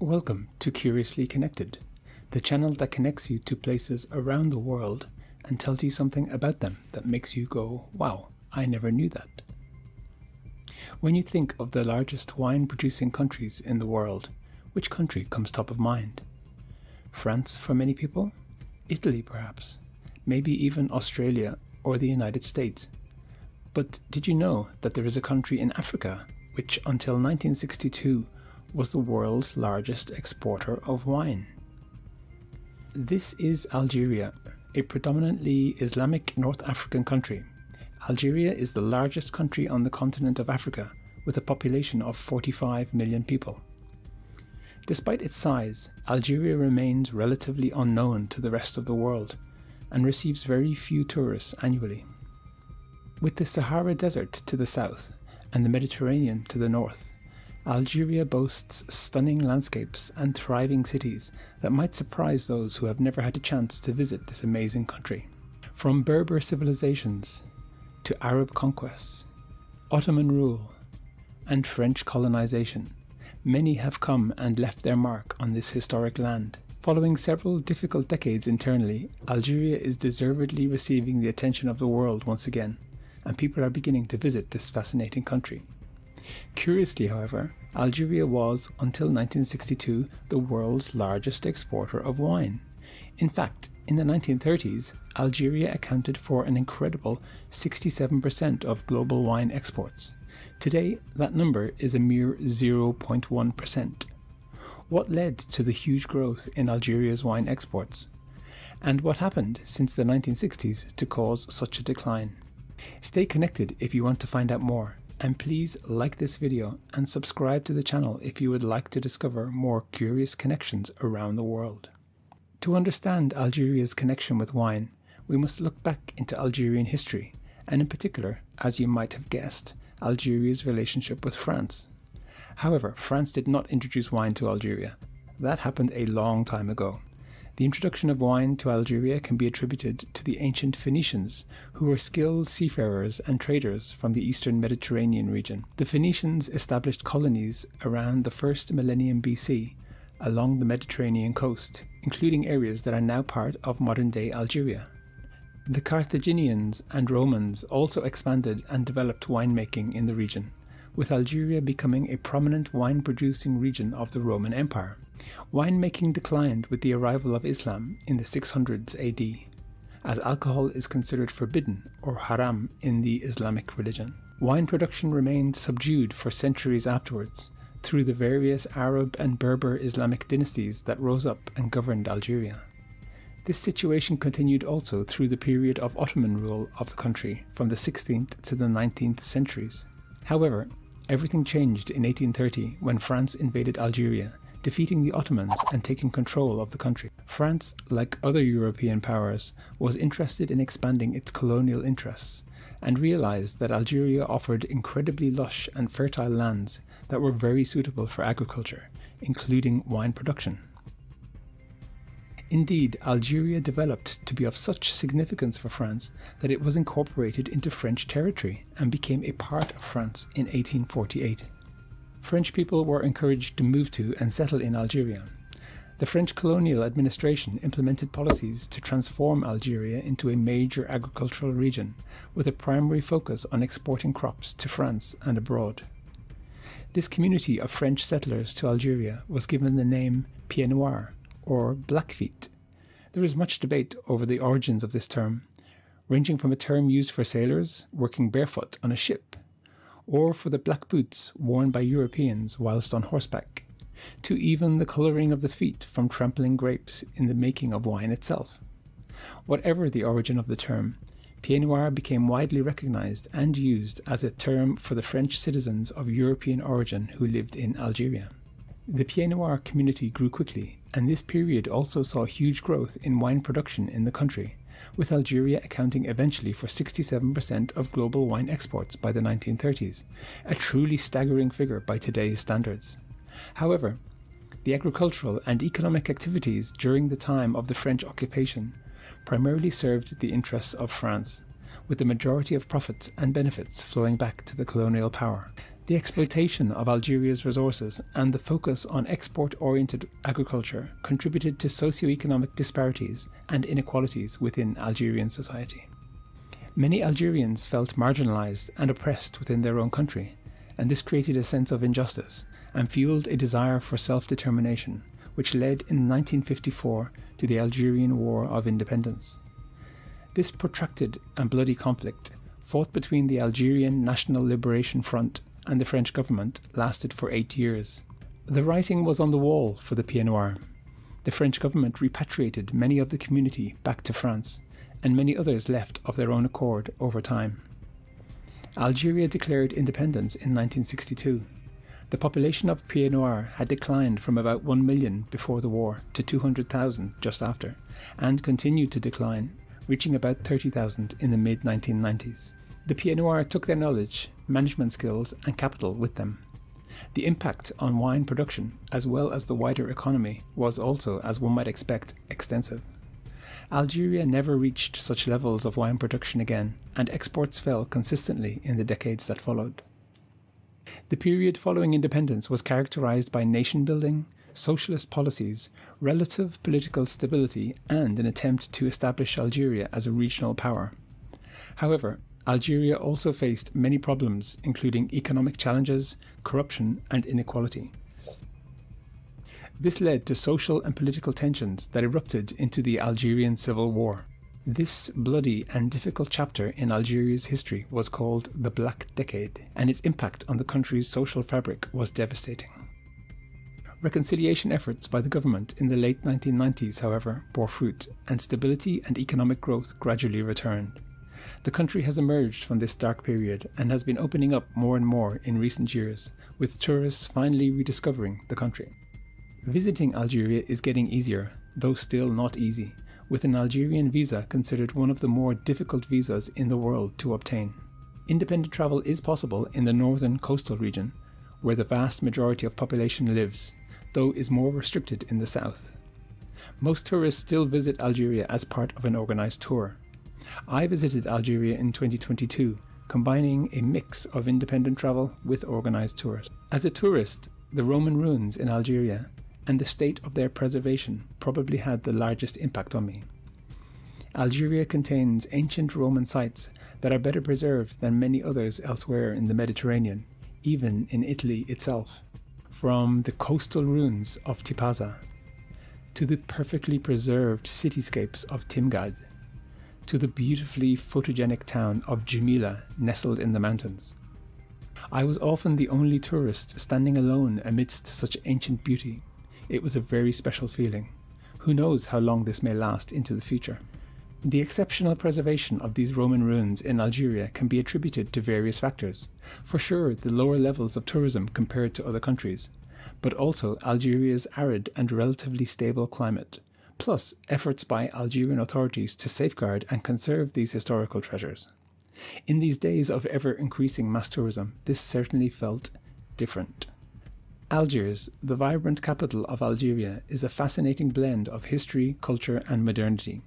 Welcome to Curiously Connected, the channel that connects you to places around the world and tells you something about them that makes you go, wow, I never knew that. When you think of the largest wine-producing countries in the world, which country comes top of mind? France for many people? Italy perhaps? Maybe even Australia or the United States? But did you know that there is a country in Africa which until 1962 was the world's largest exporter of wine? This is Algeria, a predominantly Islamic North African country. Algeria is the largest country on the continent of Africa, with a population of 45 million people. Despite its size, Algeria remains relatively unknown to the rest of the world and receives very few tourists annually. With the Sahara Desert to the south and the Mediterranean to the north, Algeria boasts stunning landscapes and thriving cities that might surprise those who have never had a chance to visit this amazing country. From Berber civilizations to Arab conquests, Ottoman rule, and French colonization, many have come and left their mark on this historic land. Following several difficult decades internally, Algeria is deservedly receiving the attention of the world once again, and people are beginning to visit this fascinating country. Curiously, however, Algeria was, until 1962, the world's largest exporter of wine. In fact, in the 1930s, Algeria accounted for an incredible 67% of global wine exports. Today, that number is a mere 0.1%. What led to the huge growth in Algeria's wine exports? And what happened since the 1960s to cause such a decline? Stay connected if you want to find out more, and please like this video and subscribe to the channel if you would like to discover more curious connections around the world. To understand Algeria's connection with wine, we must look back into Algerian history, and in particular, as you might have guessed, Algeria's relationship with France. However, France did not introduce wine to Algeria. That happened a long time ago. The introduction of wine to Algeria can be attributed to the ancient Phoenicians, who were skilled seafarers and traders from the eastern Mediterranean region. The Phoenicians established colonies around the first millennium BC along the Mediterranean coast, including areas that are now part of modern-day Algeria. The Carthaginians and Romans also expanded and developed winemaking in the region, with Algeria becoming a prominent wine-producing region of the Roman Empire. Winemaking declined with the arrival of Islam in the 600s AD, as alcohol is considered forbidden or haram in the Islamic religion. Wine production remained subdued for centuries afterwards, through the various Arab and Berber Islamic dynasties that rose up and governed Algeria. This situation continued also through the period of Ottoman rule of the country from the 16th to the 19th centuries. However, everything changed in 1830 when France invaded Algeria, defeating the Ottomans and taking control of the country. France, like other European powers, was interested in expanding its colonial interests and realized that Algeria offered incredibly lush and fertile lands that were very suitable for agriculture, including wine production. Indeed, Algeria developed to be of such significance for France that it was incorporated into French territory and became a part of France in 1848. French people were encouraged to move to and settle in Algeria. The French colonial administration implemented policies to transform Algeria into a major agricultural region, with a primary focus on exporting crops to France and abroad. This community of French settlers to Algeria was given the name Pieds-Noirs, or Blackfeet. There is much debate over the origins of this term, ranging from a term used for sailors working barefoot on a ship, or for the black boots worn by Europeans whilst on horseback, to even the colouring of the feet from trampling grapes in the making of wine itself. Whatever the origin of the term, Pieds-Noirs became widely recognised and used as a term for the French citizens of European origin who lived in Algeria. The Pieds-Noirs community grew quickly, and this period also saw huge growth in wine production in the country, with Algeria accounting eventually for 67% of global wine exports by the 1930s, a truly staggering figure by today's standards. However, the agricultural and economic activities during the time of the French occupation primarily served the interests of France, with the majority of profits and benefits flowing back to the colonial power. The exploitation of Algeria's resources and the focus on export-oriented agriculture contributed to socio-economic disparities and inequalities within Algerian society. Many Algerians felt marginalised and oppressed within their own country, and this created a sense of injustice and fueled a desire for self-determination, which led in 1954 to the Algerian War of Independence. This protracted and bloody conflict, fought between the Algerian National Liberation Front and the French government, lasted for 8 years. The writing was on the wall for the Pieds-Noirs. The French government repatriated many of the community back to France, and many others left of their own accord over time. Algeria declared independence in 1962. The population of Pieds-Noirs had declined from about 1 million before the war to 200,000 just after, and continued to decline, reaching about 30,000 in the mid-1990s. The Pieds-Noirs took their knowledge, management skills and capital with them. The impact on wine production, as well as the wider economy, was also, as one might expect, extensive. Algeria never reached such levels of wine production again, and exports fell consistently in the decades that followed. The period following independence was characterized by nation-building, socialist policies, relative political stability, and an attempt to establish Algeria as a regional power. However, Algeria also faced many problems, including economic challenges, corruption, and inequality. This led to social and political tensions that erupted into the Algerian Civil War. This bloody and difficult chapter in Algeria's history was called the Black Decade, and its impact on the country's social fabric was devastating. Reconciliation efforts by the government in the late 1990s, however, bore fruit, and stability and economic growth gradually returned. The country has emerged from this dark period and has been opening up more and more in recent years, with tourists finally rediscovering the country. Visiting Algeria is getting easier, though still not easy, with an Algerian visa considered one of the more difficult visas in the world to obtain. Independent travel is possible in the northern coastal region, where the vast majority of population lives, though is more restricted in the south. Most tourists still visit Algeria as part of an organised tour. I visited Algeria in 2022, combining a mix of independent travel with organised tours. As a tourist, the Roman ruins in Algeria and the state of their preservation probably had the largest impact on me. Algeria contains ancient Roman sites that are better preserved than many others elsewhere in the Mediterranean, even in Italy itself. From the coastal ruins of Tipaza, to the perfectly preserved cityscapes of Timgad, to the beautifully photogenic town of Jumila nestled in the mountains. I was often the only tourist standing alone amidst such ancient beauty. It was a very special feeling. Who knows how long this may last into the future? The exceptional preservation of these Roman ruins in Algeria can be attributed to various factors. For sure, the lower levels of tourism compared to other countries, but also Algeria's arid and relatively stable climate, plus efforts by Algerian authorities to safeguard and conserve these historical treasures. In these days of ever-increasing mass tourism, this certainly felt different. Algiers, the vibrant capital of Algeria, is a fascinating blend of history, culture and modernity.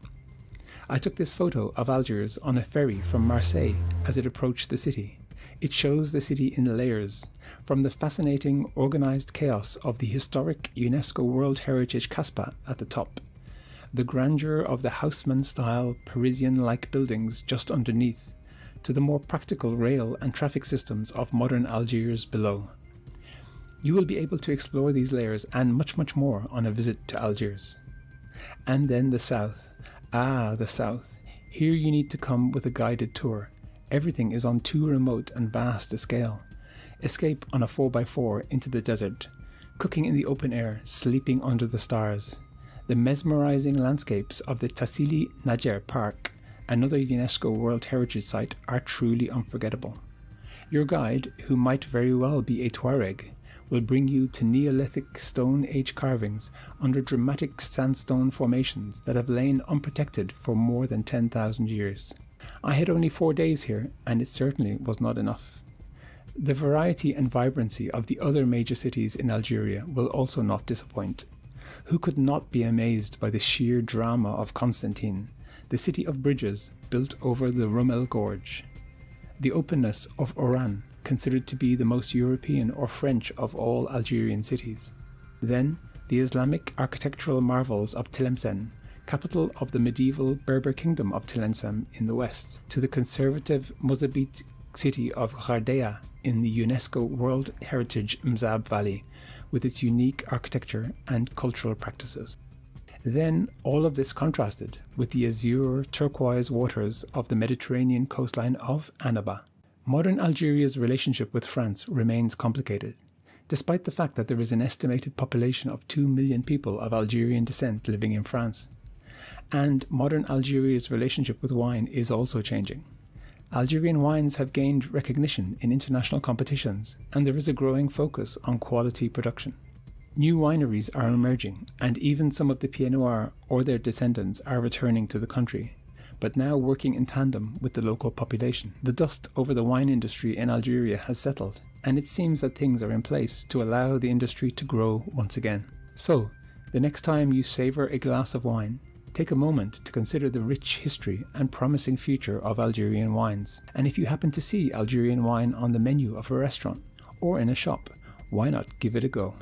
I took this photo of Algiers on a ferry from Marseille as it approached the city. It shows the city in layers, from the fascinating organised chaos of the historic UNESCO World Heritage Casbah at the top, the grandeur of the Haussmann-style Parisian-like buildings just underneath, to the more practical rail and traffic systems of modern Algiers below. You will be able to explore these layers and much, much more on a visit to Algiers. And then the south. Ah, the south. Here you need to come with a guided tour. Everything is on too remote and vast a scale. Escape on a 4x4 into the desert, cooking in the open air, sleeping under the stars. The mesmerizing landscapes of the Tassili Najer Park, another UNESCO World Heritage Site, are truly unforgettable. Your guide, who might very well be a Tuareg, will bring you to Neolithic Stone Age carvings under dramatic sandstone formations that have lain unprotected for more than 10,000 years. I had only 4 days here, and it certainly was not enough. The variety and vibrancy of the other major cities in Algeria will also not disappoint. Who could not be amazed by the sheer drama of Constantine, the city of bridges built over the Rummel Gorge? The openness of Oran, considered to be the most European or French of all Algerian cities. Then, the Islamic architectural marvels of Tlemcen, capital of the medieval Berber kingdom of Tlemcen in the west, to the conservative Mozabite city of Ghardaia in the UNESCO World Heritage Mzab Valley, with its unique architecture and cultural practices. Then all of this contrasted with the azure turquoise waters of the Mediterranean coastline of Annaba. Modern Algeria's relationship with France remains complicated, despite the fact that there is an estimated population of 2 million people of Algerian descent living in France. And modern Algeria's relationship with wine is also changing. Algerian wines have gained recognition in international competitions, and there is a growing focus on quality production. New wineries are emerging, and even some of the Pieds-Noirs or their descendants are returning to the country, but now working in tandem with the local population. The dust over the wine industry in Algeria has settled, and it seems that things are in place to allow the industry to grow once again. So, the next time you savour a glass of wine, take a moment to consider the rich history and promising future of Algerian wines. And if you happen to see Algerian wine on the menu of a restaurant or in a shop, why not give it a go?